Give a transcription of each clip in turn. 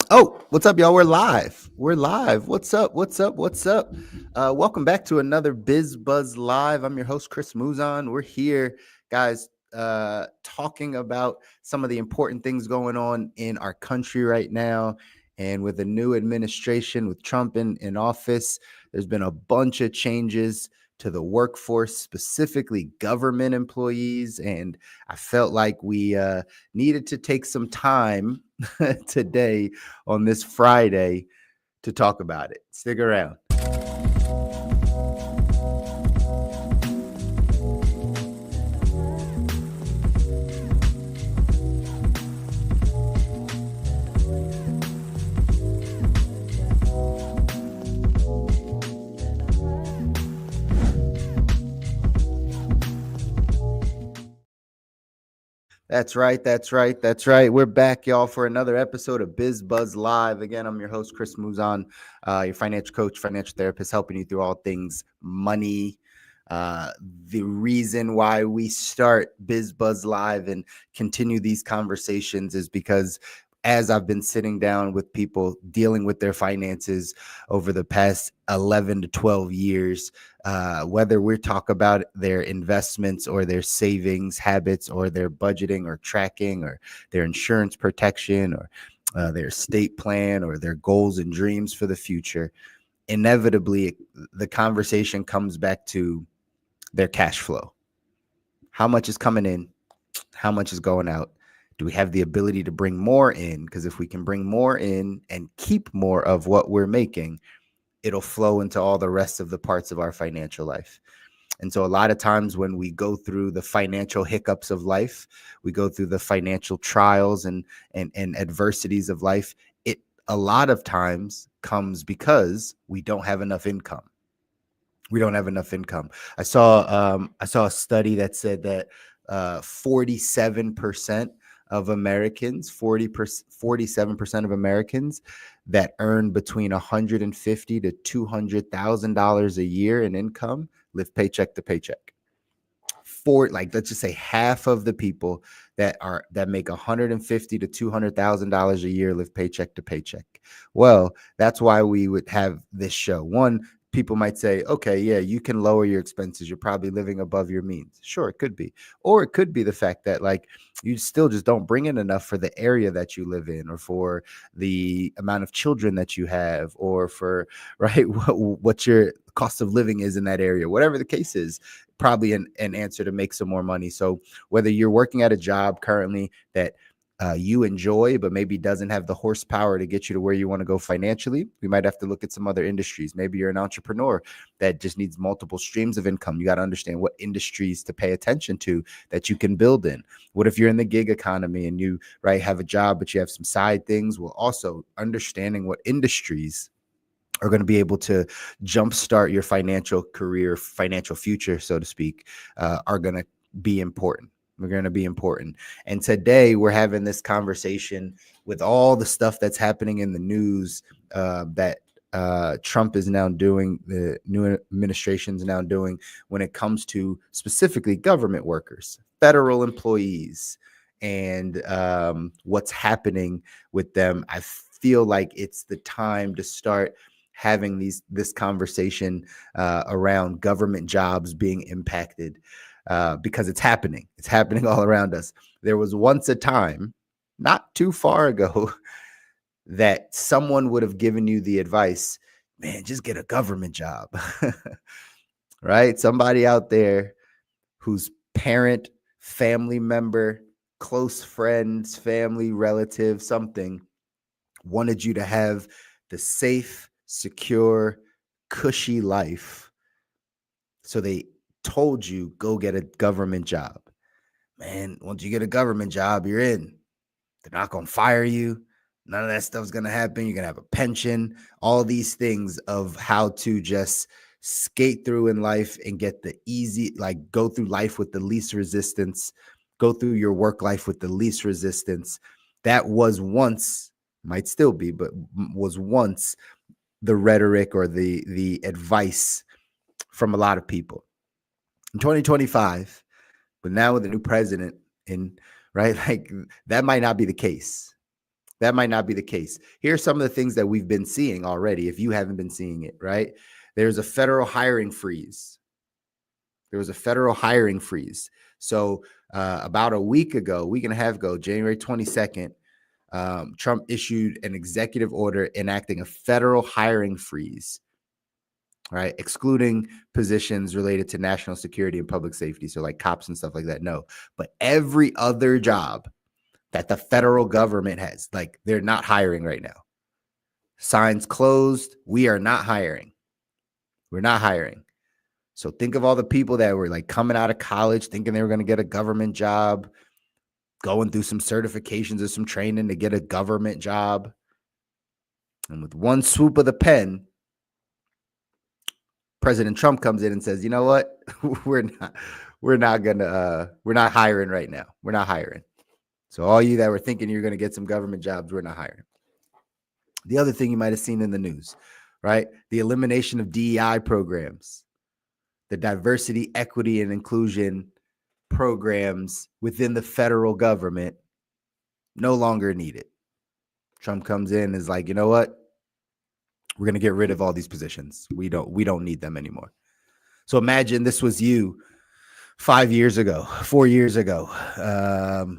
Oh, what's up, y'all? We're live. We're live. What's up? What's up? What's up? Welcome back to another BizBuzz Live. I'm your host, Chris Muzan. We're here, guys, talking about some of the important things going on in our country right now. And with the new administration, with Trump in office, there's been a bunch of changes to the workforce, specifically government employees. And I felt like we needed to take some time today on this Friday to talk about it. Stick around. That's right. That's right. That's right. We're back, y'all, for another episode of BizBuzz Live. Again, I'm your host, Chris Muzan, your financial coach, financial therapist, helping you through all things money. The reason why we start BizBuzz Live and continue these conversations is because as I've been sitting down with people dealing with their finances over the past 11 to 12 years, whether we're talking about their investments or their savings habits or their budgeting or tracking or their insurance protection or their estate plan or their goals and dreams for the future, inevitably the conversation comes back to their cash flow. How much is coming in? How much is going out? Do we have the ability to bring more in? Because if we can bring more in and keep more of what we're making, it'll flow into all the rest of the parts of our financial life. And so a lot of times when we go through the financial hiccups of life, we go through the financial trials and adversities of life, it a lot of times comes because we don't have enough income. We don't have enough income. I saw a study that said that 47% of Americans, 47% of Americans that earn between $150,000 to $200,000 a year in income live paycheck to paycheck. Let's just say half of the people that make $150,000 to $200,000 a year live paycheck to paycheck. Well, that's why we would have this show. One, people might say, okay, yeah, you can lower your expenses. You're probably living above your means. Sure, it could be. Or it could be the fact that you still just don't bring in enough for the area that you live in, or for the amount of children that you have, or for what your cost of living is in that area. Whatever the case is, probably an answer to make some more money. So whether you're working at a job currently that you enjoy, but maybe doesn't have the horsepower to get you to where you want to go financially, we might have to look at some other industries. Maybe you're an entrepreneur that just needs multiple streams of income. You got to understand what industries to pay attention to that you can build in. What if you're in the gig economy and you have a job, but you have some side things? Well, also understanding what industries are going to be able to jumpstart your financial career, financial future, so to speak, are going to be important. We're going to be important. And today we're having this conversation with all the stuff that's happening in the news that Trump is now doing, the new administration is now doing when it comes to specifically government workers, federal employees, and what's happening with them. I feel like it's the time to start having this conversation around government jobs being impacted. Because it's happening. It's happening all around us. There was once a time, not too far ago, that someone would have given you the advice, man, just get a government job, right? Somebody out there whose parent, family member, close friends, family, relative, something wanted you to have the safe, secure, cushy life. So they told you, go get a government job. Man, once you get a government job, you're in. They're not going to fire you. None of that stuff's going to happen. You're going to have a pension. All these things of how to just skate through in life and get the easy, go through life with the least resistance, go through your work life with the least resistance. That was once, might still be, but was once the rhetoric or the advice from a lot of people. In 2025, but now with the new president that might not be the case. That might not be the case. Here's some of the things that we've been seeing already, if you haven't been seeing it, right? There's a federal hiring freeze. There was a federal hiring freeze. So about a week and a half ago, January 22nd, Trump issued an executive order enacting a federal hiring freeze, right? Excluding positions related to national security and public safety. So like cops and stuff like that. No, but every other job that the federal government has, like they're not hiring right now. Signs closed. We are not hiring. We're not hiring. So think of all the people that were like coming out of college thinking they were going to get a government job, going through some certifications or some training to get a government job. And with one swoop of the pen, President Trump comes in and says, you know what? we're not hiring right now. We're not hiring. So all you that were thinking you're going to get some government jobs, we're not hiring. The other thing you might have seen in the news, right? The elimination of DEI programs, the diversity, equity, and inclusion programs within the federal government no longer needed. Trump comes in and is like, you know what? We're going to get rid of all these positions. We don't need them anymore. So imagine this was you 5 years ago, 4 years ago,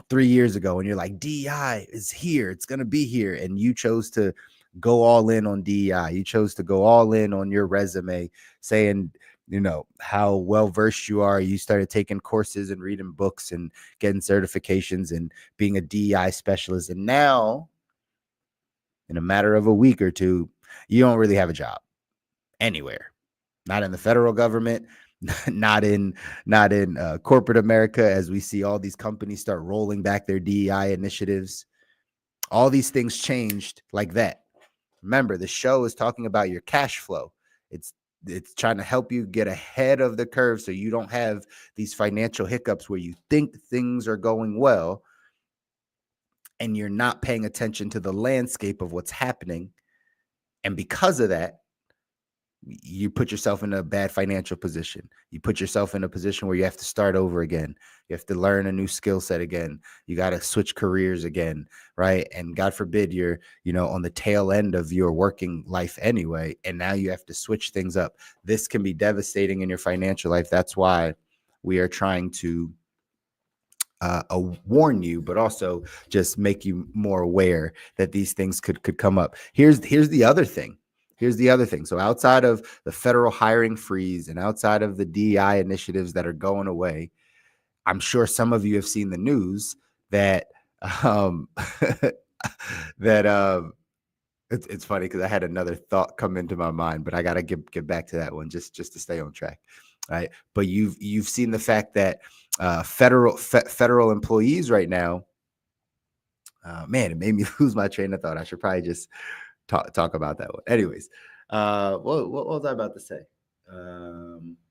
3 years ago, and you're like, DEI is here. It's going to be here. And you chose to go all in on DEI. You chose to go all in on your resume saying, you know, how well-versed you are. You started taking courses and reading books and getting certifications and being a DEI specialist. And now, in a matter of a week or two, you don't really have a job anywhere. Not in the federal government, not in corporate America, as we see all these companies start rolling back their DEI initiatives. All these things changed like that. Remember, the show is talking about your cash flow. It's trying to help you get ahead of the curve so you don't have these financial hiccups where you think things are going well and you're not paying attention to the landscape of what's happening. And because of that, you put yourself in a bad financial position. You put yourself in a position where you have to start over again. You have to learn a new skill set again. You got to switch careers again, right? And God forbid you're, on the tail end of your working life anyway, and now you have to switch things up. This can be devastating in your financial life. That's why we are trying to warn you, but also just make you more aware that these things could come up. Here's the other thing. So outside of the federal hiring freeze and outside of the DEI initiatives that are going away, I'm sure some of you have seen the news that it's funny because I had another thought come into my mind, but I got to get back to that one just to stay on track. Right. But you've seen the fact that federal employees right now, man, it made me lose my train of thought. I should probably just talk about that one. Anyways, what was I about to say?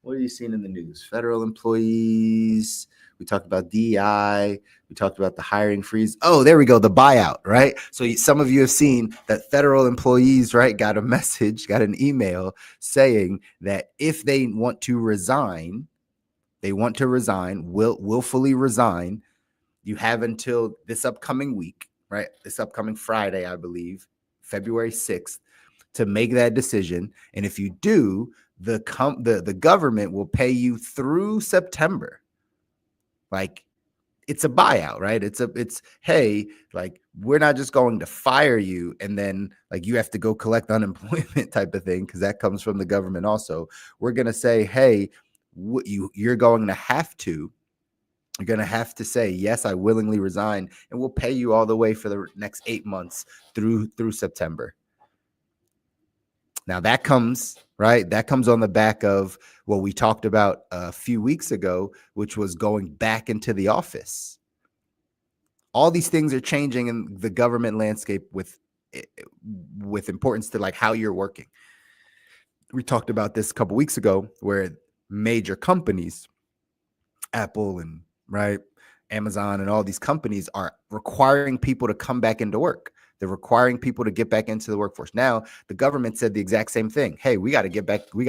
What are you seeing in the news? Federal employees. We talked about DEI. We talked about the hiring freeze. Oh, there we go. The buyout, right? So some of you have seen that federal employees, right, got an email saying that if they want to resign, willfully resign, you have until this upcoming week, right? This upcoming Friday, I believe, February 6th, to make that decision. And if you do, the government will pay you through September. Like, it's a buyout, right? It's hey, like, we're not just going to fire you and then like you have to go collect unemployment type of thing, because that comes from the government also. We're going to say, hey, you're going to have to say, yes, I willingly resign, and we'll pay you all the way for the next 8 months through September. Now that comes on the back of what we talked about a few weeks ago, which was going back into the office. All these things are changing in the government landscape with importance to like how you're working. We talked about this a couple weeks ago where major companies, Apple and Amazon and all these companies are requiring people to come back into work. They're requiring people to get back into the workforce. Now, the government said the exact same thing. Hey, you got to get back to work.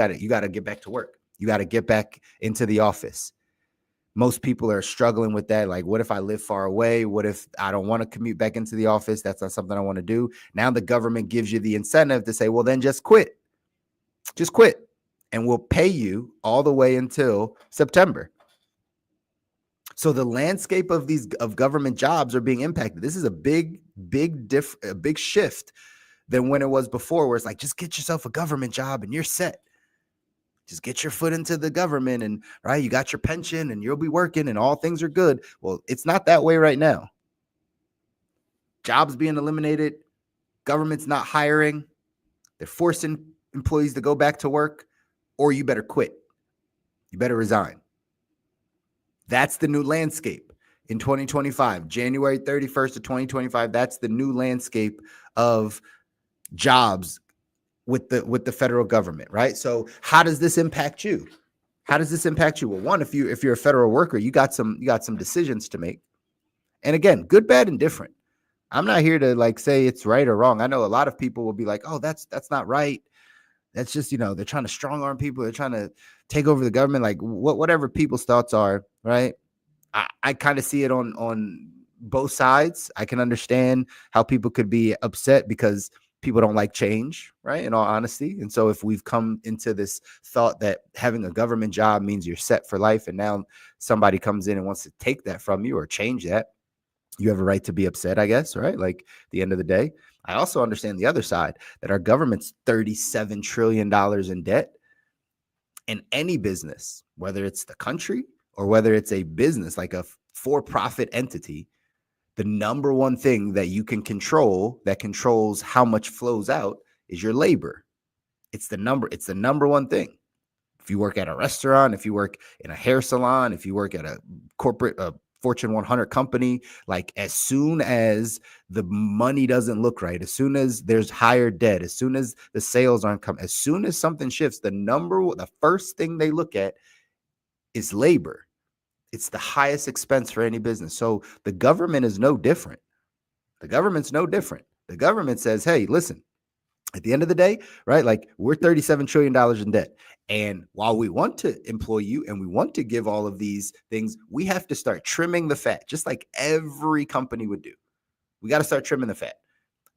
You got to get back into the office. Most people are struggling with that. Like, what if I live far away? What if I don't want to commute back into the office? That's not something I want to do. Now the government gives you the incentive to say, well, then just quit. Just quit. And we'll pay you all the way until September. So the landscape of government jobs are being impacted. This is a big shift than when it was before, where it's like, just get yourself a government job and you're set. Just get your foot into the government and right, you got your pension and you'll be working and all things are good. Well, it's not that way right now. Jobs being eliminated, government's not hiring, they're forcing employees to go back to work, or you better quit. You better resign. That's the new landscape in 2025, January 31st of 2025. That's the new landscape of jobs with the federal government, right? So how does this impact you? How does this impact you? Well, one, if you're a federal worker, you got some decisions to make. And again, good, bad, and different. I'm not here to like say it's right or wrong. I know a lot of people will be like, oh, that's not right. That's just, they're trying to strong arm people. They're trying to take over the government, like whatever people's thoughts are, right? I kind of see it on both sides. I can understand how people could be upset because people don't like change, right? In all honesty. And so if we've come into this thought that having a government job means you're set for life, and now somebody comes in and wants to take that from you or change that, you have a right to be upset, I guess, right? Like at the end of the day. I also understand the other side, that our government's $37 trillion in debt. And any business, whether it's the country or whether it's a business like a for-profit entity, the number one thing that you can control that controls how much flows out is your labor. It's the number one thing. If you work at a restaurant, if you work in a hair salon, if you work at a corporate Fortune 100 company, like as soon as the money doesn't look right, as soon as there's higher debt, as soon as the sales aren't coming, as soon as something shifts, the first thing they look at is labor. It's the highest expense for any business. So the government is no different. The government's no different. The government says, hey, listen, at the end of the day, right? Like we're $37 trillion in debt. And while we want to employ you and we want to give all of these things, we have to start trimming the fat, just like every company would do. We got to start trimming the fat.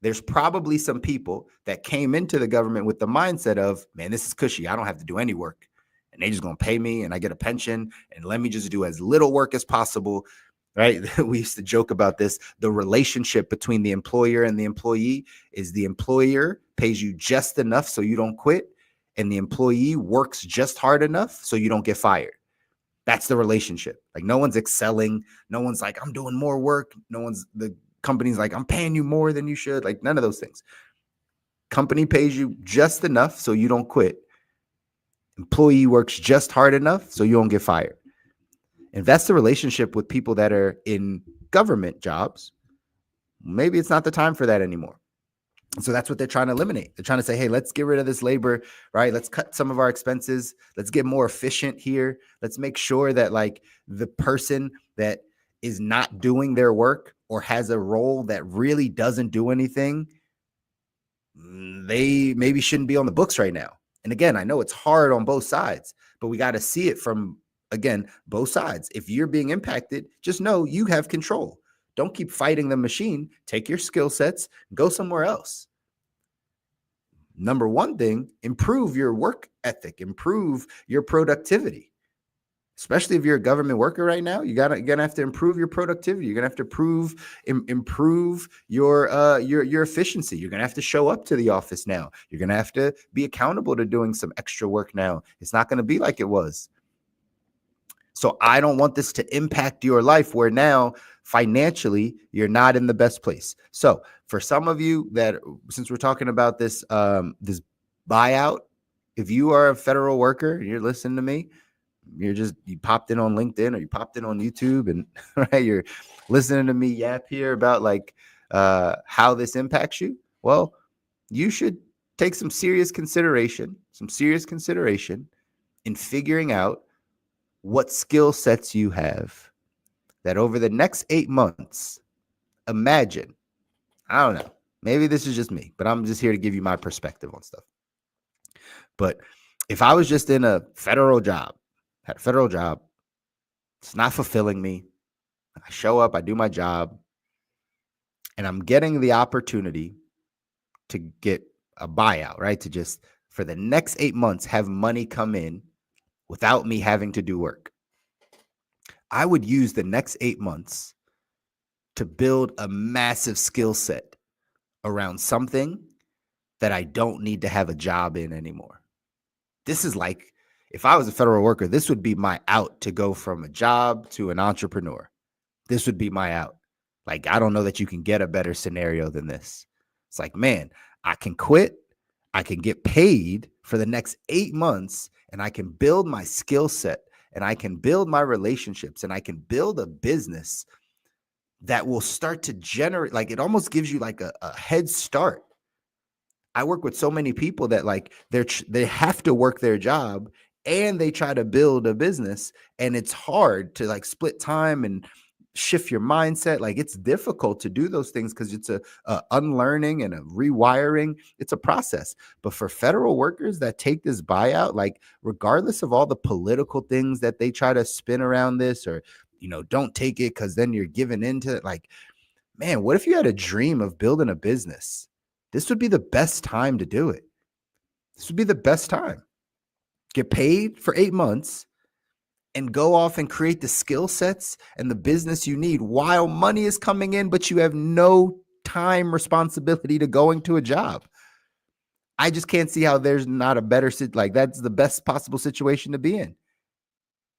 There's probably some people that came into the government with the mindset of, man, this is cushy. I don't have to do any work. And they just going to pay me and I get a pension and let me just do as little work as possible. Right. We used to joke about this. The relationship between the employer and the employee is the employer pays you just enough so you don't quit, and the employee works just hard enough so you don't get fired. That's the relationship. Like no one's excelling. No one's like, I'm doing more work. The company's like, I'm paying you more than you should. Like none of those things. Company pays you just enough so you don't quit. Employee works just hard enough so you don't get fired. If that's the relationship with people that are in government jobs, maybe it's not the time for that anymore. And so that's what they're trying to eliminate. They're trying to say, hey, let's get rid of this labor, right? Let's cut some of our expenses. Let's get more efficient here. Let's make sure that like the person that is not doing their work or has a role that really doesn't do anything, they maybe shouldn't be on the books right now. And again, I know it's hard on both sides, but we got to see it from, again, both sides. If you're being impacted, just know you have control. Don't keep fighting the machine. Take your skill sets, go somewhere else. Number one thing, improve your work ethic, improve your productivity. Especially if you're a government worker right now, you're gonna have to improve your productivity. You're gonna have to improve your efficiency. You're gonna have to show up to the office now. You're gonna have to be accountable to doing some extra work now. It's not gonna be like it was. So I don't want this to impact your life where now financially you're not in the best place. So for some of you that, since we're talking about this this buyout, if you are a federal worker and you're listening to me, you popped in on LinkedIn or you popped in on YouTube and right, you're listening to me yap here about like how this impacts you. Well, you should take some serious consideration in figuring out what skill sets you have that over the next 8 months, imagine, I don't know, maybe this is just me, but I'm just here to give you my perspective on stuff. But if I was just in a federal job, had a federal job, It's not fulfilling me. I show up, I do my job, and I'm getting the opportunity to get a buyout, right? To just for the next 8 months have money come in without me having to do work. I would use the next 8 months to build a massive skill set around something that I don't need to have a job in anymore. This is like, if I was a federal worker, this would be my out to go from a job to an entrepreneur. This would be my out. Like, I don't know that you can get a better scenario than this. It's like, man, I can quit. I can get paid for the next 8 months, and I can build my skill set, and I can build my relationships, and I can build a business that will start to generate, like, it almost gives you like a head start. I work with so many people that like they have to work their job and they try to build a business, and it's hard to like split time and shift your mindset. Like, it's difficult to do those things because it's a unlearning and a rewiring. It's a process. But for federal workers that take this buyout, like regardless of all the political things that they try to spin around this, or don't take it because then you're giving into it. Like, man, what if you had a dream of building a business? This would be the best time to do it. This would be the best time. Get paid for 8 months and go off and create the skill sets and the business you need while money is coming in, but you have no time responsibility to going to a job. I just can't see how there's not a better, like, that's the best possible situation to be in.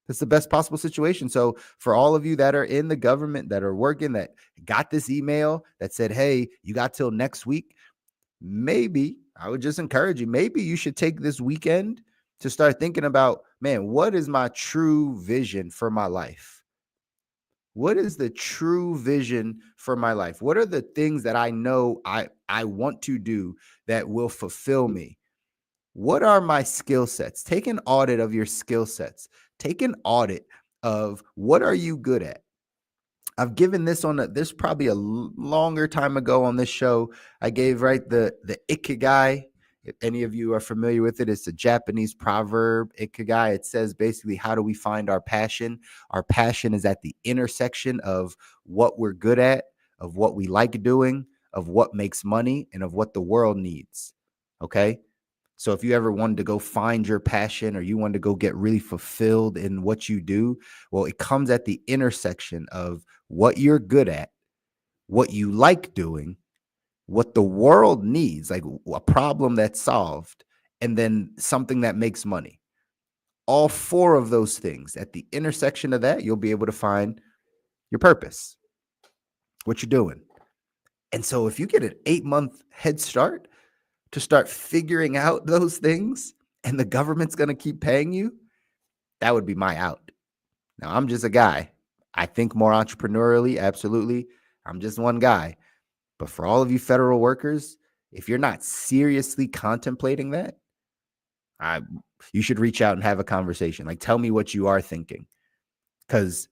That's the best possible situation. So for all of you that are in the government, that are working, that got this email that said, hey, you got till next week, maybe I would just encourage you, maybe you should take this weekend to start thinking about, man, what is my true vision for my life? What is the true vision for my life? What are the things that I know I want to do that will fulfill me? What are my skill sets? Take an audit of your skill sets. Take an audit of what are you good at? I've given this this probably a longer time ago on this show. I gave the ikigai. If any of you are familiar with it, it's a Japanese proverb, ikigai. It says basically, how do we find our passion? Our passion is at the intersection of what we're good at, of what we like doing, of what makes money, and of what the world needs. Okay. So if you ever wanted to go find your passion, or you wanted to go get really fulfilled in what you do, well, it comes at the intersection of what you're good at, what you like doing, what the world needs, like a problem that's solved, and then something that makes money. All four of those things, at the intersection of that, you'll be able to find your purpose, what you're doing. And so if you get an 8-month head start to start figuring out those things, and the government's going to keep paying you, that would be my out. Now, I'm just a guy. I think more entrepreneurially, absolutely. I'm just one guy. But for all of you federal workers, if you're not seriously contemplating that, you should reach out and have a conversation. Like, tell me what you are thinking. Because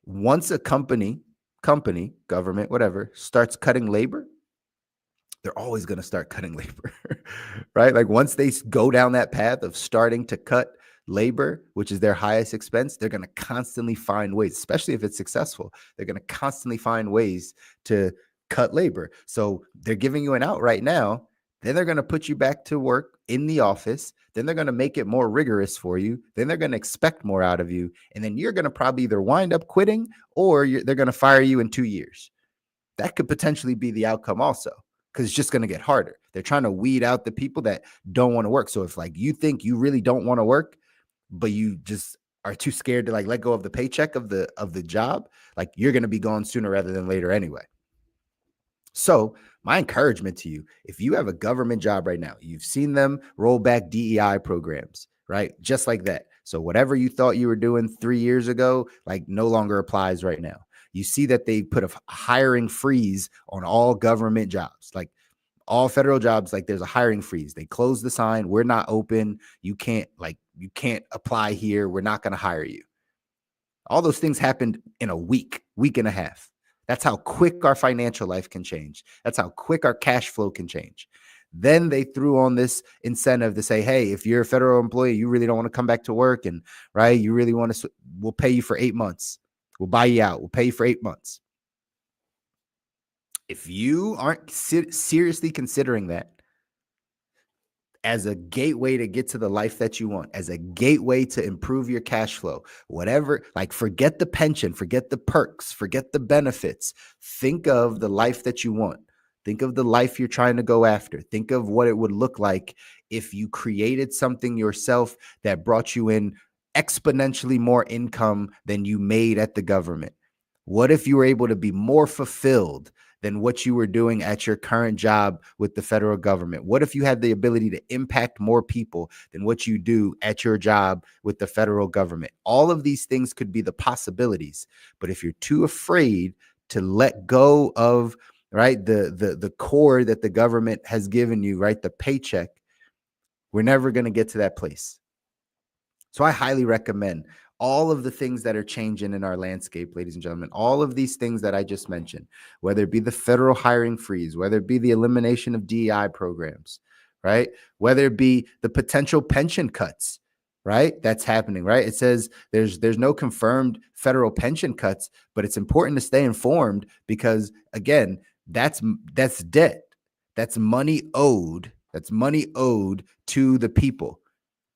once a company, government, whatever, starts cutting labor, they're always going to start cutting labor, right? Like, once they go down that path of starting to cut labor, which is their highest expense, they're going to constantly find ways, especially if it's successful. They're going to constantly find ways to cut labor. So they're giving you an out right now. Then they're going to put you back to work in the office. Then they're going to make it more rigorous for you. Then they're going to expect more out of you. And then you're going to probably either wind up quitting, or they're going to fire you in 2 years. That could potentially be the outcome also, because it's just going to get harder. They're trying to weed out the people that don't want to work. So if like you think you really don't want to work, but you just are too scared to like let go of the paycheck of the job, like, you're going to be gone sooner rather than later anyway. So my encouragement to you, if you have a government job right now, you've seen them roll back DEI programs, right? Just like that. So whatever you thought you were doing 3 years ago, like, no longer applies right now. You see that they put a hiring freeze on all government jobs, like all federal jobs. Like, there's a hiring freeze. They close the sign. We're not open. You can't apply here. We're not going to hire you. All those things happened in a week and a half. That's how quick our financial life can change. That's how quick our cash flow can change. Then they threw on this incentive to say, hey, if you're a federal employee, you really don't want to come back to work, and right, you really want to, we'll pay you for 8 months. We'll buy you out. We'll pay you for 8 months. If you aren't seriously considering that as a gateway to get to the life that you want, as a gateway to improve your cash flow, whatever, like forget the pension, forget the perks, forget the benefits. Think of the life that you want. Think of the life you're trying to go after. Think of what it would look like if you created something yourself that brought you in exponentially more income than you made at the government. What if you were able to be more fulfilled than what you were doing at your current job with the federal government? What if you had the ability to impact more people than what you do at your job with the federal government? All of these things could be the possibilities. But if you're too afraid to let go of, right, the core that the government has given you, right, the paycheck, we're never going to get to that place. So I highly recommend all of the things that are changing in our landscape, ladies and gentlemen, all of these things that I just mentioned, whether it be the federal hiring freeze, whether it be the elimination of DEI programs, right? Whether it be the potential pension cuts, right? That's happening, right? It says there's no confirmed federal pension cuts, but it's important to stay informed because, again, that's debt. That's money owed. That's money owed to the people.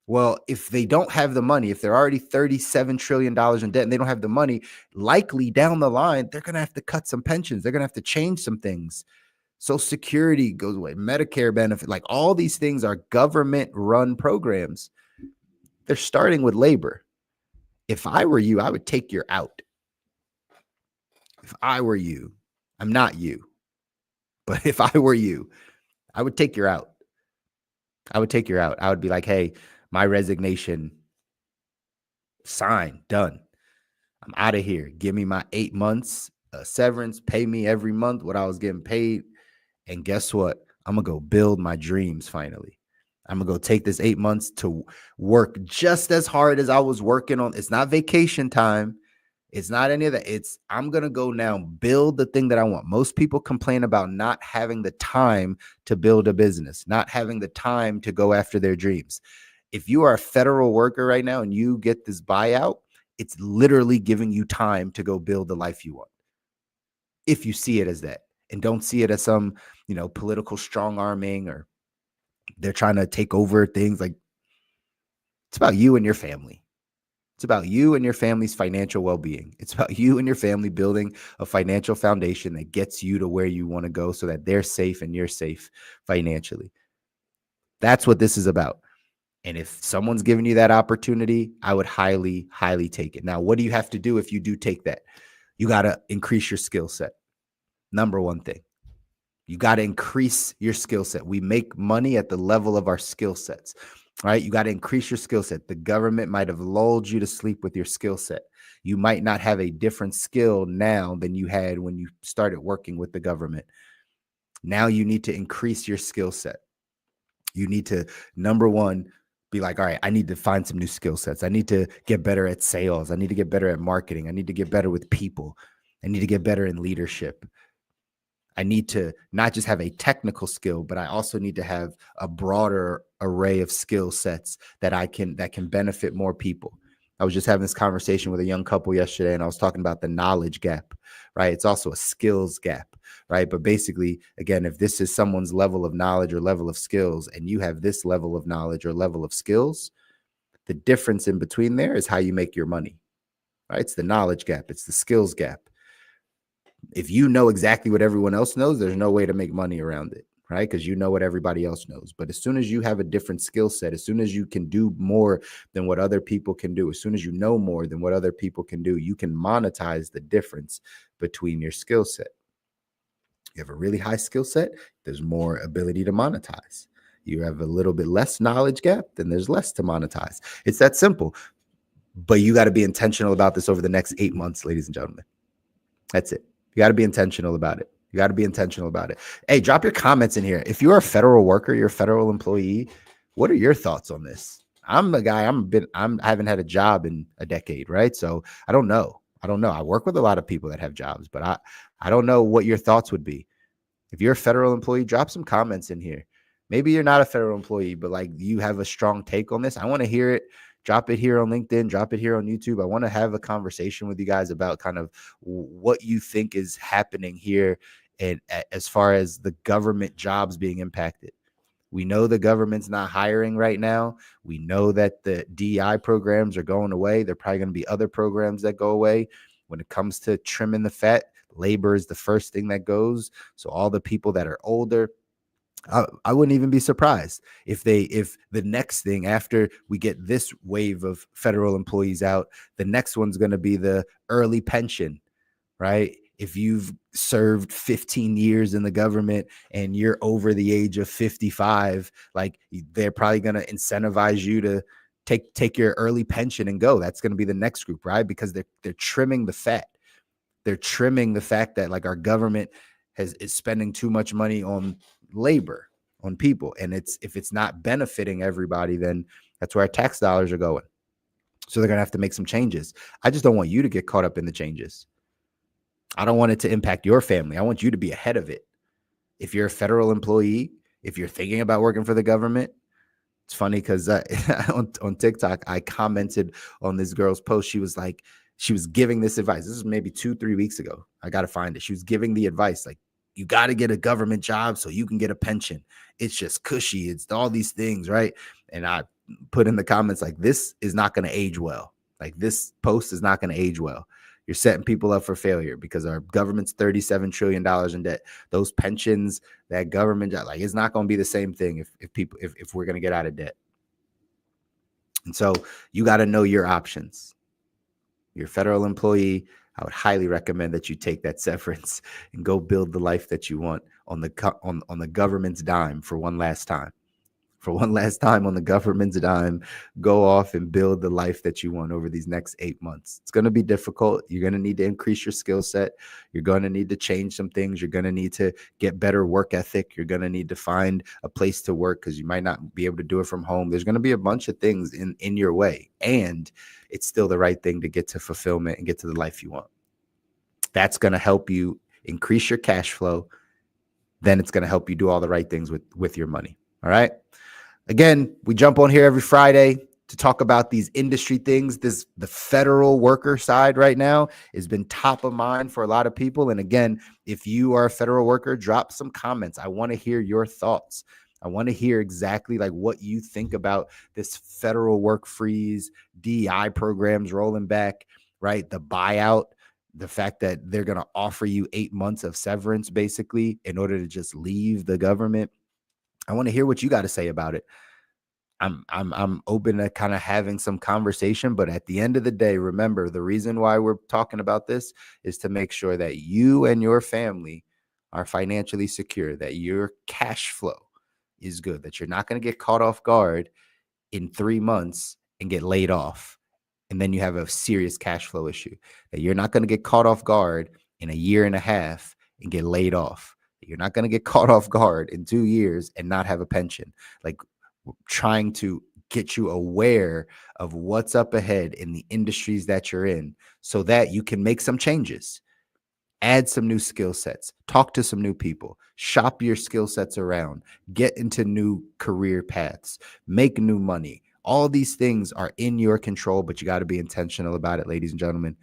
Well, if they don't have the money, if they're already $37 trillion in debt and they don't have the money, likely down the line, they're going to have to cut some pensions. They're going to have to change some things. Social Security goes away, Medicare benefit, like all these things are government run programs. They're starting with labor. If I were you, I would take your out. If I were you, I'm not you, but if I were you, I would take your out. I would take your out. I would be like, hey, my resignation, signed, done. I'm out of here. Give me my 8 months severance, pay me every month what I was getting paid. And guess what? I'm going to go build my dreams finally. I'm going to go take this 8 months to work just as hard as I was working on. It's not vacation time. It's not any of that. It's I'm going to go now build the thing that I want. Most people complain about not having the time to build a business, not having the time to go after their dreams. If you are a federal worker right now and you get this buyout, it's literally giving you time to go build the life you want. If you see it as that, and don't see it as some, political strong arming or they're trying to take over things. Like, it's about you and your family. It's about you and your family's financial well-being. It's about you and your family building a financial foundation that gets you to where you want to go so that they're safe and you're safe financially. That's what this is about. And if someone's giving you that opportunity, I would highly, highly take it. Now, what do you have to do if you do take that? You got to increase your skill set. Number one thing, you got to increase your skill set. We make money at the level of our skill sets, right? You got to increase your skill set. The government might have lulled you to sleep with your skill set. You might not have a different skill now than you had when you started working with the government. Now you need to increase your skill set. You need to, number one, be like, all right, I need to find some new skill sets. I need to get better at sales. I need to get better at marketing. I need to get better with people. I need to get better in leadership. I need to not just have a technical skill, but I also need to have a broader array of skill sets that can benefit more people. I was just having this conversation with a young couple yesterday, and I was talking about the knowledge gap, right? It's also a skills gap, right? But basically, again, if this is someone's level of knowledge or level of skills, and you have this level of knowledge or level of skills, the difference in between there is how you make your money, right? It's the knowledge gap. It's the skills gap. If you know exactly what everyone else knows, there's no way to make money around it, right? Because you know what everybody else knows. But as soon as you have a different skill set, as soon as you can do more than what other people can do, as soon as you know more than what other people can do, you can monetize the difference between your skill set. You have a really high skill set, there's more ability to monetize. You have a little bit less knowledge gap, then there's less to monetize. It's that simple. But you got to be intentional about this over the next 8 months, ladies and gentlemen. That's it. You got to be intentional about it. You got to be intentional about it. Hey, drop your comments in here. If you're a federal worker, you're a federal employee, what are your thoughts on this? I'm a guy, I haven't had a job in a decade, right? So I don't know. I work with a lot of people that have jobs, but I don't know what your thoughts would be. If you're a federal employee, drop some comments in here. maybe you're not a federal employee, but like you have a strong take on this. I want to hear it. Drop it here on LinkedIn, drop it here on YouTube. I want to have a conversation with you guys about kind of what you think is happening here, and as far as the government jobs being impacted. We know the government's not hiring right now. We know that the DEI programs are going away. There are probably going to be other programs that go away. When it comes to trimming the fat, labor is the first thing that goes. So all the people that are older, I wouldn't even be surprised if the next thing after we get this wave of federal employees out, the next one's going to be the early pension, right? If you've served 15 years in the government and you're over the age of 55, like they're probably going to incentivize you to take your early pension and go. That's going to be the next group, right? Because they're trimming the fat. They're trimming the fact that like our government is spending too much money on labor, on people. And if it's not benefiting everybody, then that's where our tax dollars are going. So they're going to have to make some changes. I just don't want you to get caught up in the changes. I don't want it to impact your family. I want you to be ahead of it. If you're a federal employee, if you're thinking about working for the government, it's funny because on TikTok, I commented on this girl's post. She was like, she was giving this advice. This is maybe 2-3 weeks ago. I got to find it. She was giving the advice like, you got to get a government job so you can get a pension. It's just cushy. It's all these things, right? And I put in the comments like, this is not going to age well. Like this post is not going to age well. You're setting people up for failure because our government's $37 trillion in debt. Those pensions, that government job, like it's not going to be the same thing if we're going to get out of debt. And so you got to know your options. You're a federal employee. I would highly recommend that you take that severance and go build the life that you want on the government's dime for one last time. For one last time on the government's dime, go off and build the life that you want over these next 8 months. It's going to be difficult. You're going to need to increase your skill set. You're going to need to change some things. You're going to need to get better work ethic. You're going to need to find a place to work because you might not be able to do it from home. There's going to be a bunch of things in your way, and it's still the right thing to get to fulfillment and get to the life you want. That's going to help you increase your cash flow. Then it's going to help you do all the right things with your money. All right. Again, we jump on here every Friday to talk about these industry things. The federal worker side right now has been top of mind for a lot of people. And again, if you are a federal worker, drop some comments. I want to hear your thoughts. I want to hear exactly like what you think about this federal work freeze, DEI programs rolling back, right? The buyout, the fact that they're going to offer you 8 months of severance basically in order to just leave the government. I want to hear what you got to say about it. I'm open to kind of having some conversation, but at the end of the day, remember the reason why we're talking about this is to make sure that you and your family are financially secure, that your cash flow is good, that you're not going to get caught off guard in 3 months and get laid off. And then you have a serious cash flow issue, that you're not going to get caught off guard in a year and a half and get laid off. You're not going to get caught off guard in 2 years and not have a pension. Like trying to get you aware of what's up ahead in the industries that you're in so that you can make some changes, add some new skill sets, talk to some new people, shop your skill sets around, get into new career paths, make new money. All these things are in your control, but you got to be intentional about it, ladies and gentlemen.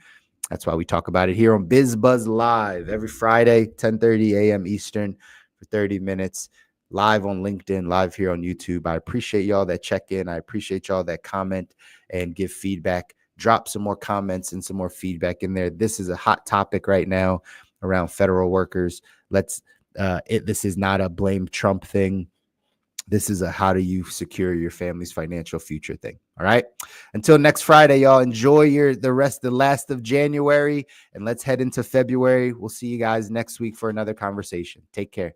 That's why we talk about it here on BizBuzz Live every Friday, 10:30 a.m. Eastern for 30 minutes, live on LinkedIn, live here on YouTube. I appreciate y'all that check in. I appreciate y'all that comment and give feedback. Drop some more comments and some more feedback in there. This is a hot topic right now around federal workers. This is not a blame Trump thing. This is a how do you secure your family's financial future thing. All right. Until next Friday, y'all, enjoy the last of January, and let's head into February. We'll see you guys next week for another conversation. Take care.